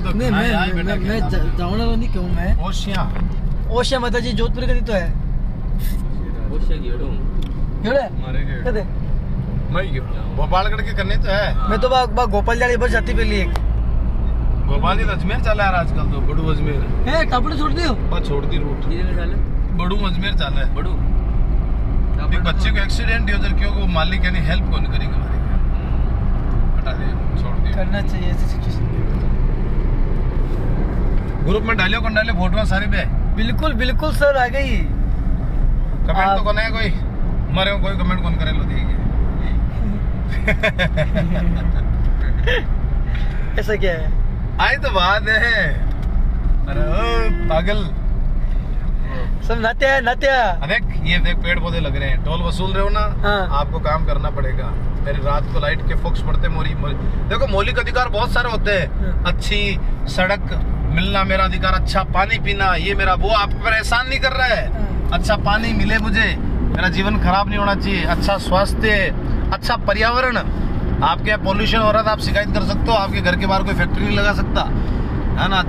तो नहीं मैं जावना नहीं कहूँ मैं ओशिया माता जी जोधपुर का नहीं तो है भोपालगढ़ के करने तो है। मैं तो गोपाल जाली बस जाती पहली एक गोपाल जी अजमेर चला है आजकल तो बड़ू अजमेर है टापड़े छोड़ दियो बस छोड़ दी रूट बड़ू अजमेर चला है बड़ू एक बच्चे को एक्सीडेंट हो जाए क्योंकि वो मालिक यानी हेल्प कौन करेगा हटा दे छोड़ दिया करना चाहिए ऐसी सिचुएशन ग्रुप में डालियो कौन डाले फोटो सारी पे बिल्कुल बिल्कुल सर आ गई कमेंट तो कौन है कोई मरे हो कोई कमेंट कौन करे लो देखिए ऐसा क्या है आई तो बात है अरे पागल सब नात्या देख ये देख पेड़ पौधे लग रहे हैं टोल वसूल रहे हो ना हाँ। आपको काम करना पड़ेगा मेरी रात को लाइट के फोक्स पड़ते मोरी देखो मौलिक अधिकार बहुत सारे होते हैं अच्छी सड़क मिलना मेरा अधिकार अच्छा पानी पीना ये मेरा वो आप पर एहसान नहीं कर रहा है अच्छा पानी मिले मुझे मेरा जीवन खराब नहीं होना चाहिए अच्छा स्वास्थ्य अच्छा पर्यावरण आपके यहाँ पॉल्यूशन हो रहा था आप शिकायत कर सकते हो आपके घर के बाहर कोई फैक्ट्री नहीं लगा सकता है ना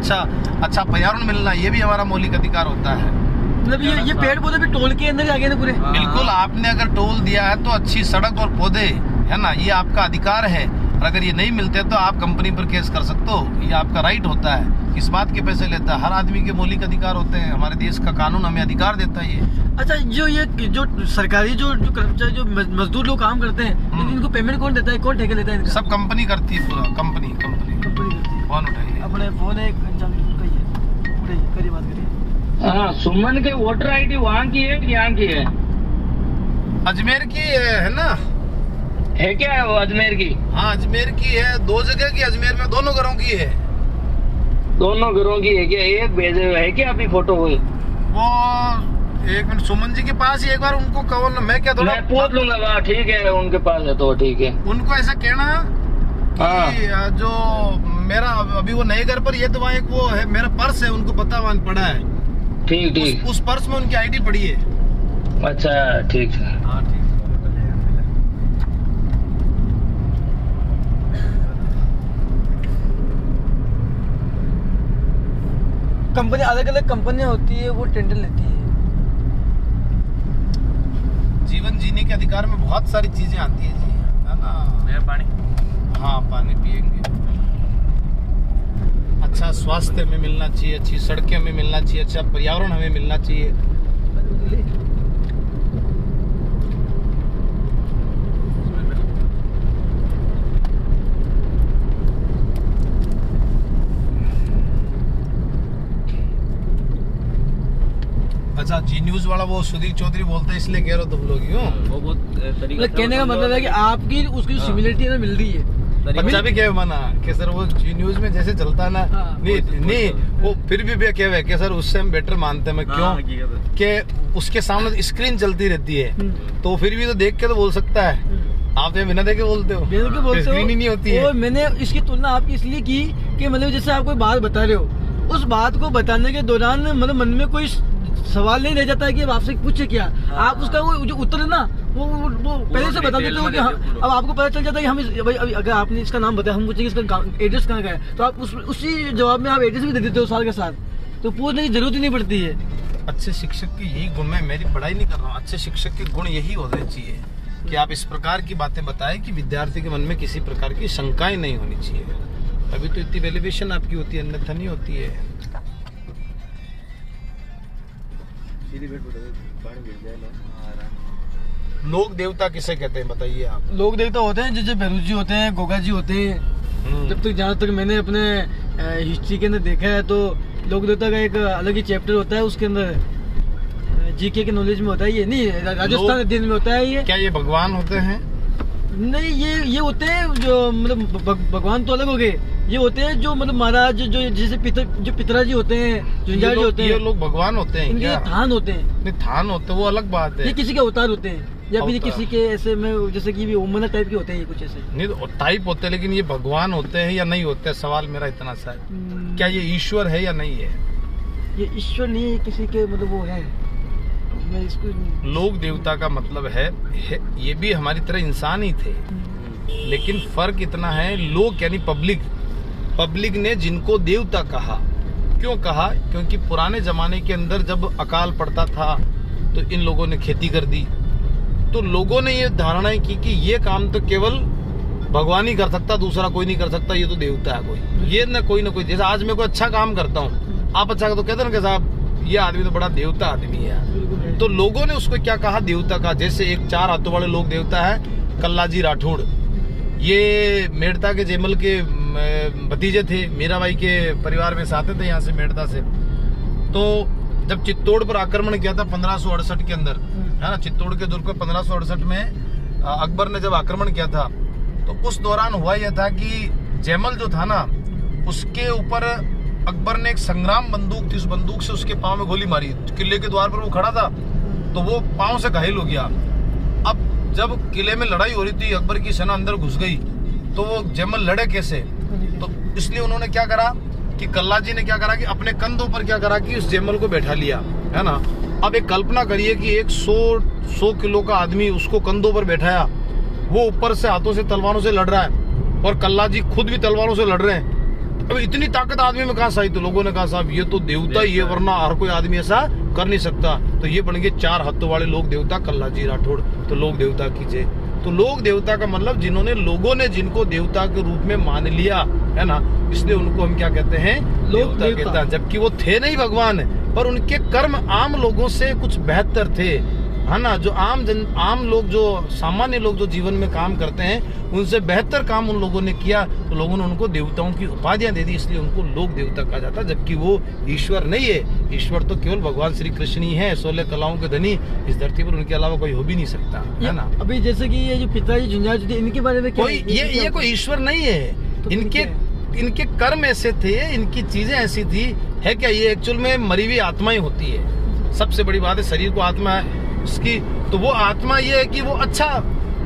अच्छा पर्यावरण मिलना ये भी हमारा मौलिक अधिकार होता है मतलब ये पेड़ पौधे भी टोल के अंदर आ गए ना पूरे बिल्कुल आपने अगर टोल दिया है तो अच्छी सड़क और पौधे है ना ये आपका अधिकार है और अगर ये नहीं मिलते तो आप कंपनी पर केस कर सकते हो ये आपका राइट होता है किस बात के पैसे लेता है हर आदमी के मौलिक अधिकार होते हैं हमारे देश का कानून हमें अधिकार देता है ये अच्छा जो सरकारी जो कर्मचारी जो मजदूर लोग काम करते हैं इनको पेमेंट कौन देता है कौन ठेके लेता है इनका? सब कंपनी करती है पूरा कंपनी कौन उठाइए अपने फोन है करिए बात करिए हाँ सुमन के वोटर आईडी वहाँ की है यहाँ की है अजमेर की है ना है क्या है वो अजमेर की हाँ अजमेर की है 2 जगह की अजमेर में दोनों घरों की है दोनों घरों की है क्या एक भेजे हुए है क्या अभी फोटो हुई वो एक मिनट सुमन जी के पास ही एक बार उनको कहो ना मैं क्या थोड़ा मैं पूछ लूंगा वहाँ ठीक है उनके पास है तो ठीक है उनको ऐसा कहना कि जो मेरा अभी वो नए घर पर ये तो वहाँ एक वो है मेरा पर्स है उनको पता वहाँ पड़ा है ठीक उस पर्स में उनकी आईडी पड़ी है अच्छा ठीक है हाँ ठीक कंपनी अलग अलग कंपनियां होती है वो टेंडर लेती है जीवन जीने के अधिकार में बहुत सारी चीजें आती है जी है ना मेरा पानी हाँ पानी पिएंगे अच्छा स्वास्थ्य हमें मिलना चाहिए अच्छी सड़कें हमें मिलना चाहिए अच्छा पर्यावरण हमें मिलना चाहिए अच्छा जी न्यूज वाला वो सुधीर चौधरी बोलते हैं इसलिए कह रहे हो तुम लोग क्यों वो बहुत कहने का मतलब है कि आपकी उसकी सिमिलरिटी ना मिल रही है बच्चा भी क्या माना कि सर वो जी न्यूज में जैसे चलता ना नहीं वो फिर भी क्या है कि सर उससे हम बेटर मानते हैं क्यों कि उसके सामने स्क्रीन चलती रहती है तो फिर भी तो देख के तो बोल सकता है आप तो बिना देखे बोलते हो स्क्रीन ही नहीं होती है मैंने इसकी तुलना आपकी इसलिए की कि मतलब जैसे आप कोई बात बता रहे हो उस बात को बताने के दौरान मतलब मन में कोई सवाल नहीं रह जाता है कि आपसे पूछे क्या आप उसका वो जो उत्तर है ना वो पहले से बता देते हो कि अब आपको पता चल जाता है कि हम अगर आपने इसका नाम बताया हम पूछेंगे इसका एड्रेस कहाँ का है तो आप उसी जवाब में आप एड्रेस भी दे देते हो साल के साथ तो पूछने की जरूरत ही नहीं पड़ती है अच्छे शिक्षक की यही गुण मैं मेरी पढ़ाई नहीं कर रहा हूँ अच्छे शिक्षक के गुण यही होने चाहिए कि आप इस प्रकार की बातें बताएं कि विद्यार्थी के मन में किसी प्रकार की शंकाएं नहीं होनी चाहिए तभी तो इतनी वैल्यूएशन आपकी होती है अन्यथा नहीं होती है लोक देवता किसे कहते हैं बताइए आप लोक देवता होते हैं जैसे भैरू जी होते हैं गोगा जी होते हैं जब तक जहाँ तक मैंने अपने हिस्ट्री के अंदर देखा है तो लोक देवता का एक अलग ही चैप्टर होता है उसके अंदर जीके के नॉलेज में होता है ये नहीं राजस्थान अध्ययन में होता है ये क्या ये भगवान होते हैं नहीं ये होते हैं जो मतलब भगवान तो अलग हो गए ये होते हैं जो मतलब महाराज जो जैसे पितराजी होते हैं झुंझार जी होते हैं ये लोग भगवान होते हैं इनके थान होते हैं नहीं थान होते हैं वो अलग बात है ये किसी के अवतार होते हैं या फिर किसी के ऐसे में जैसे कि ओमना टाइप के होते हैं ये कुछ ऐसे नहीं तो टाइप होते हैं लेकिन ये भगवान होते हैं या नहीं होते हैं सवाल मेरा इतना सा है क्या ये ईश्वर है या नहीं है ये ईश्वर नहीं है किसी के मतलब वो है इसको लोक देवता का मतलब है ये भी हमारी तरह इंसान ही थे लेकिन फर्क इतना है लोक यानी पब्लिक पब्लिक ने जिनको देवता कहा, क्यों कहा? क्योंकि पुराने जमाने के अंदर जब अकाल पड़ता था तो इन लोगों ने खेती कर दी, तो लोगों ने ये धारणाएं की कि ये काम तो केवल भगवान ही कर सकता, दूसरा कोई नहीं कर सकता, ये तो देवता है कोई, ये ना कोई जैसे आज मैं कोई अच्छा काम करता हूँ, आप अच्छा तो कहते ना कि साहब ये आदमी तो बड़ा देवता आदमी है, तो लोगों ने उसको क्या कहा? देवता का। जैसे एक 4 हाथों वाले लोग देवता है कल्लाजी राठौड़, ये मेड़ता के जेमल के भतीजे थे, मीराबाई के परिवार में से आते थे यहाँ से मेड़ता से। तो जब चित्तौड़ पर आक्रमण किया था 1568 के अंदर, है ना, चित्तौड़ के दुर्ग पर 1568 में अकबर ने जब आक्रमण किया था, तो उस दौरान हुआ यह था कि जैमल जो था ना, उसके ऊपर अकबर ने एक संग्राम बंदूक थी, उस बंदूक से उसके पांव में गोली मारी। किले के द्वार पर वो खड़ा था तो वो पांव से घायल हो गया। अब जब किले में लड़ाई हो रही थी, अकबर की सेना अंदर घुस गई, तो वो जैमल लड़े कैसे? तो इसलिए उन्होंने क्या करा कि कल्लाजी ने क्या करा कि अपने कंधों पर क्या करा कि उस जैमल को बैठा लिया, है ना। अब एक कल्पना करिए कि 100 किलो का आदमी उसको कंधों पर बैठाया, वो ऊपर से हाथों से तलवारों से लड़ रहा है और कल्लाजी खुद भी तलवारों से लड़ रहे हैं। अब इतनी ताकत आदमी में कहां से आई? तो लोगों ने कहा साहब ये तो देवता ही है, वरना हर कोई आदमी ऐसा कर नहीं सकता। तो ये बन गए 4 हाथों वाले लोग देवता, कल्लाजी राठौड़। तो लोग देवता कीजिए, तो लोग देवता का मतलब जिन्होंने लोगों ने जिनको देवता के रूप में मान लिया, है ना, इसलिए उनको हम क्या कहते हैं? देवता कहते हैं। जबकि वो थे नहीं भगवान, पर उनके कर्म आम लोगों से कुछ बेहतर थे, है ना। जो आम लोग, जो सामान्य लोग जो जीवन में काम करते हैं, उनसे बेहतर काम उन लोगों ने किया, तो लोगों ने उनको देवताओं की उपाधियां दे दी, इसलिए उनको लोक देवता कहा जाता है। जबकि वो ईश्वर नहीं है, ईश्वर तो केवल भगवान श्री कृष्ण ही है, 16 कलाओं के धनी, इस धरती पर उनके अलावा कोई हो भी नहीं सकता, है ना। अभी जैसे कि ये जो पिताजी झुंझार थे, इनके बारे में कोई ये कोई ईश्वर नहीं है, इनके कर्म ऐसे थे, इनकी चीजें ऐसी थी, है क्या? ये एक्चुअल में मरी हुई आत्माएं होती है। सबसे बड़ी बात है, शरीर को आत्मा है उसकी, तो वो आत्मा ये है कि वो अच्छा,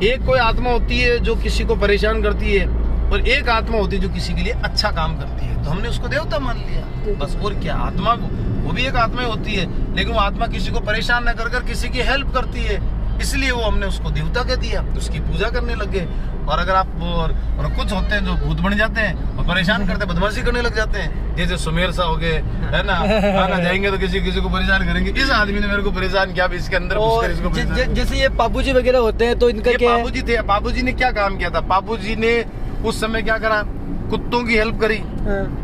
एक कोई आत्मा होती है जो किसी को परेशान करती है, और एक आत्मा होती है जो किसी के लिए अच्छा काम करती है, तो हमने उसको देवता मान लिया बस। और क्या? आत्मा वो भी एक आत्मा होती है, लेकिन वो आत्मा किसी को परेशान न कर किसी की हेल्प करती है, इसलिए वो हमने उसको देवता कह दिया, उसकी पूजा करने लगे। और अगर आप और कुछ होते हैं जो भूत बन जाते हैं और परेशान करते, बदमाशी करने लग जाते हैं, जैसे सुमेर सा हो गए, है ना, खाना जाएंगे तो किसी को परेशान करेंगे। इस आदमी ने मेरे को परेशान किया, इसके अंदर इसको जैसे ये बाबूजी वगैरह होते हैं, तो इनका क्या? बाबूजी थे, बाबूजी ने क्या काम किया था? बाबूजी ने उस समय क्या करा? कुत्तों की हेल्प करी,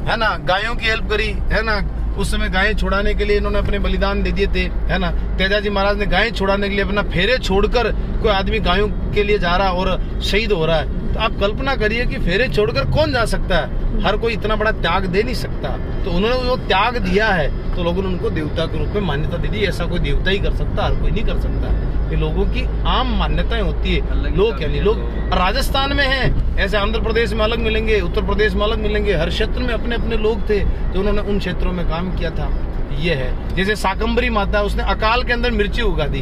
है ना, गायों की हेल्प करी, है ना। उस समय गायें छुड़ाने के लिए इन्होंने अपने बलिदान दे दिए थे, है ना। तेजाजी महाराज ने गायें छुड़ाने के लिए अपना फेरे छोड़कर, कोई आदमी गायों के लिए जा रहा और शहीद हो रहा है, तो आप कल्पना करिए कि फेरे छोड़कर कौन जा सकता है? हर कोई इतना बड़ा त्याग दे नहीं सकता, तो उन्होंने वो त्याग दिया है, तो लोगों ने उनको देवता के रूप में मान्यता दे दी। ऐसा कोई देवता ही कर सकता, हर कोई नहीं कर सकता। ये लोगों की आम मान्यताएं होती है। लोग यानी लोग राजस्थान में हैं, ऐसे आंध्र प्रदेश में अलग मिलेंगे, उत्तर प्रदेश में अलग मिलेंगे, हर क्षेत्र में अपने अपने लोग थे जो उन्होंने उन क्षेत्रों में काम किया था। ये है जैसे शाकंभरी माता, उसने अकाल के अंदर मिर्ची उगा दी,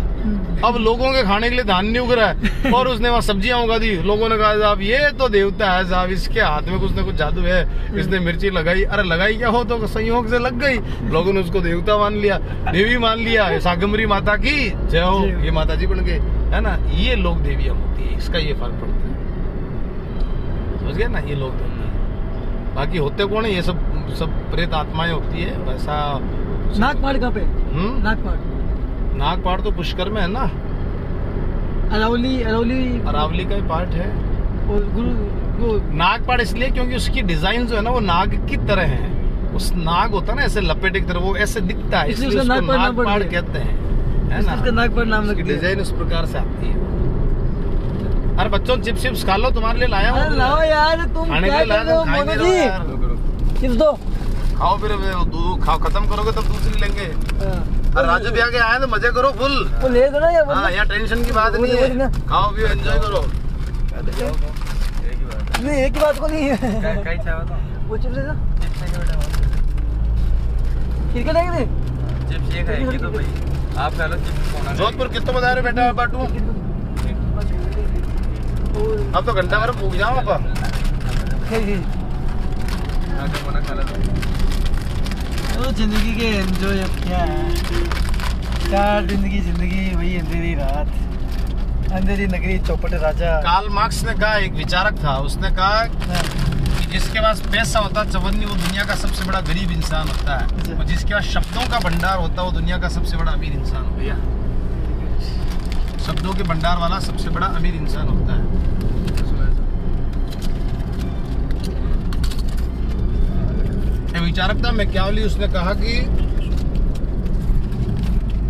अब लोगों के खाने के लिए धान नहीं उग रहा है, और उसने वहाँ सब्जियां उगा दी। लोगों ने कहा साहब ये तो देवता है साहब, इसके हाथ में कुछ न कुछ जादू है, इसने मिर्ची लगाई। अरे लगाई क्या हो, तो संयोग से लग गई, लोगों ने उसको देवता मान लिया, देवी मान लिया। शाकंभरी माता की जय हो, ये माता जी बन गए, है ना। ये लोग देवियां होती है, इसका ये फर्क पड़ता है, समझ गए ना। ये लोग देवता है, बाकी होते कौन है? ये सब प्रेत आत्माएं होती है। वैसा नागपाड़ कहाँ पे? नागपाड़ तो पुष्कर में है ना, अरावली का ही पार्ट है। और गुरु नागपाड़ इसलिए क्योंकि उसकी डिजाइन जो है ना, वो नाग की तरह है। उस नाग होता है ना ऐसे लपेटे की तरह, वो ऐसे दिखता है, इसलिए उसको नागपाड़ कहते हैं, है ना। नागपाड़ नाम उसकी डिजाइन उस प्रकार से आती है। अरे बच्चों चिप्स खा लो, तुम्हारे लिए लाया हूँ। लाओ यार, तुम खाने के लिए लाया, चिप्स दो, खाओ, फिर दूध खाओ, खत्म करोगे तब दूसरी लेंगे। राजू भी आगे आए तो मजे करो फुल, ले दो ना यार। हाँ, यहाँ टेंशन की बात नहीं है, खाओ भी एंजॉय करो। नहीं एक ही बात को नहीं है, वो चिप्स लेना, क्रिकेट है कि चिप्स ये खाएंगे तो भाई आप खा लो चिप्स। जोधपुर कितना बता रहे बेटा बाटू? अब तो घंटा भर भूख जाओ आप। तो जिंदगी के एंजॉय अब क्या है, चार जिंदगी वही अंधेरी रात, अंधेरी नगरी, चौपट राजा। कार्ल मार्क्स ने कहा, एक विचारक था, उसने कहा कि जिसके पास पास पैसा होता है चवन्नी, वो दुनिया का सबसे बड़ा गरीब इंसान होता है, और जिसके पास शब्दों का भंडार होता है वो दुनिया का सबसे बड़ा अमीर इंसान होता है। शब्दों के भंडार वाला सबसे बड़ा अमीर इंसान होता है। विचारकता मैकियावेली उसने कहा कि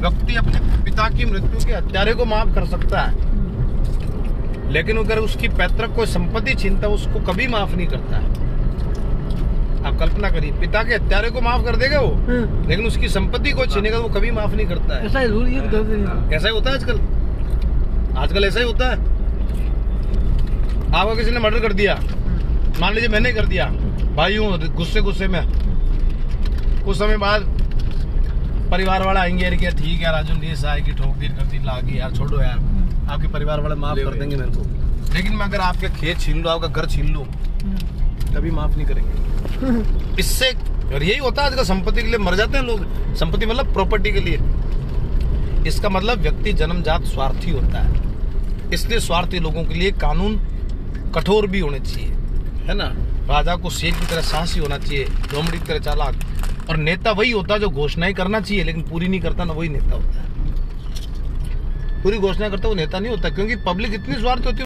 व्यक्ति अपने पिता की मृत्यु के हत्यारे को माफ कर सकता है, लेकिन अगर उसकी पैतृक कोई संपत्ति छीनता है उसको कभी माफ नहीं करता है। आप कल्पना करिए, पिता के हत्यारे को माफ कर देगा वो, लेकिन उसकी संपत्ति को छीनेगा वो कभी माफ नहीं करता है। ऐसा ऐसा ही होता है आजकल, आजकल ऐसा ही होता है। आपको किसी ने मर्डर कर दिया, मान लीजिए मैंने कर दिया, भाई हूँ गुस्से में, कुछ समय बाद परिवार वाला आएंगे कि ठीक है राजू ने ऐसा है कि ठोक दी कर दी लागी यार, छोड़ो यार, आपके परिवार वाले माफ कर देंगे मेरे को। लेकिन मैं अगर आपके खेत छीन लूं, आपका घर छीन लूं, कभी माफ नहीं करेंगे। इससे और यही होता है आजकल, संपत्ति के लिए मर जाते हैं लोग, संपत्ति मतलब प्रॉपर्टी के लिए। इसका मतलब व्यक्ति जन्मजात स्वार्थी होता है, इसलिए स्वार्थी लोगों के लिए कानून कठोर भी होने चाहिए, है ना। राजा को शेर की तरह साहसी होना चाहिए, लोमड़ी की तरह चालाक। और नेता वही होता है जो घोषणाएं करना चाहिए लेकिन पूरी नहीं करता ना, वही नेता होता है। पूरी घोषणा करता वो नेता नहीं होता, क्योंकि पब्लिक इतनी स्वार्थी होती है